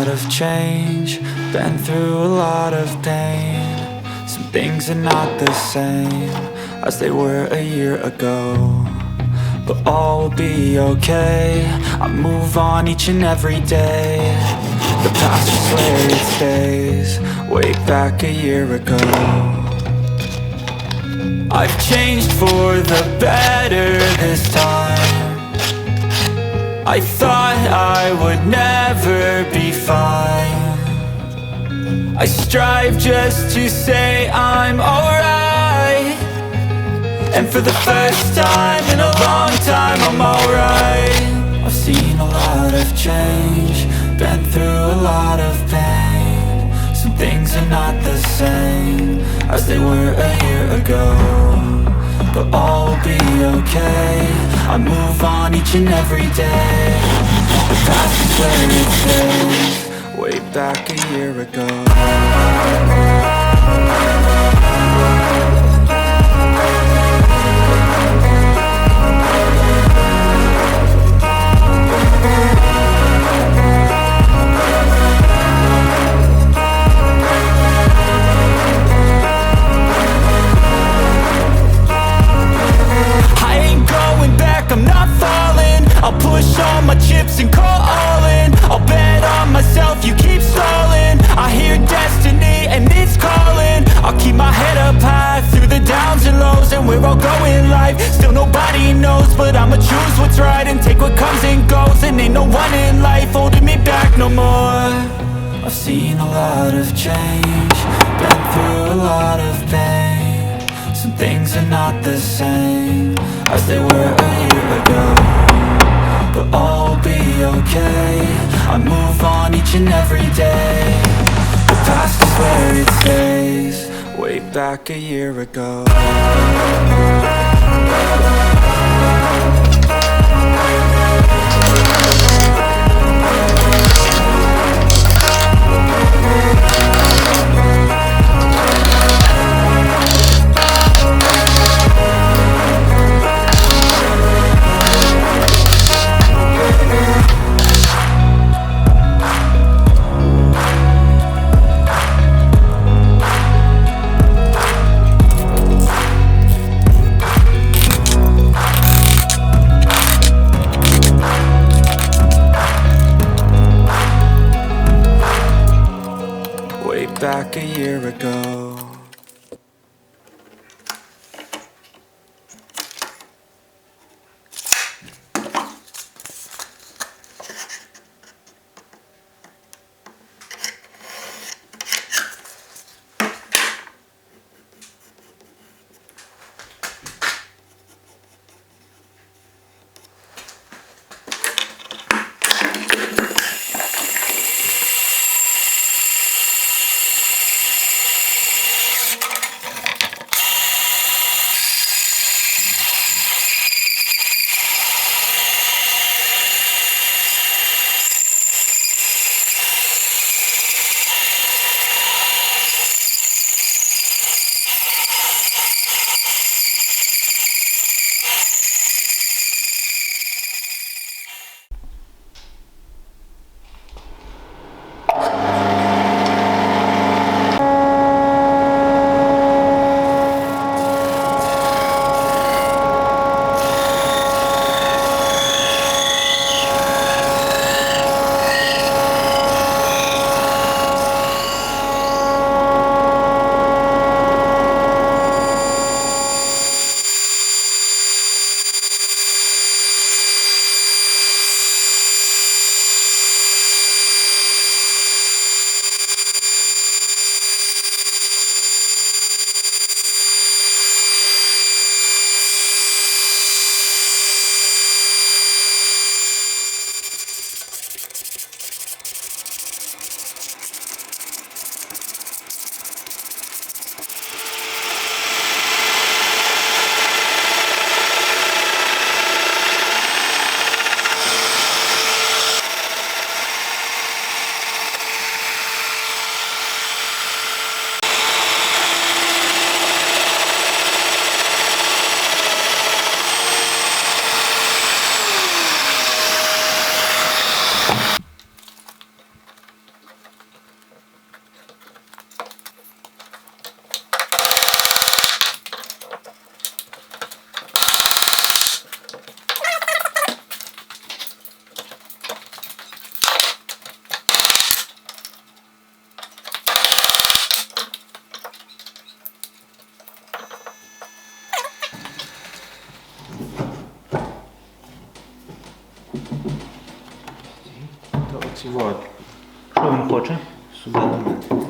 lot of change, been through a lot of pain. Some things are not the same as they were a year ago, but all will be okay. I move on each and every day. The past just where it stays, way back a year ago. I've changed for the better this time. I thought I would never be fine. I strive just to say I'm alright, and for the first time in a long time I'm alright. I've seen a lot of change, been through a lot of pain. Some things are not the same as they were a year ago, but all will be okay. I move on each and every day. The past is where it stays, way back a year ago. I'm not falling, I'll push all my chips and call all in. I'll bet on myself, you keep stalling. I hear destiny and it's calling. I'll keep my head up high through the downs and lows, and where I'll go in life, still nobody knows. But I'ma choose what's right and take what comes and goes, and ain't no one in life holding me back no more. I've seen a lot of change, been through a lot of pain. Some things are not the same as they were a year ago, but all will be okay. I move on each and every day. The past is where it stays, way back a year ago. Back a year ago. Вот. Що він хоче? Сюди до мене.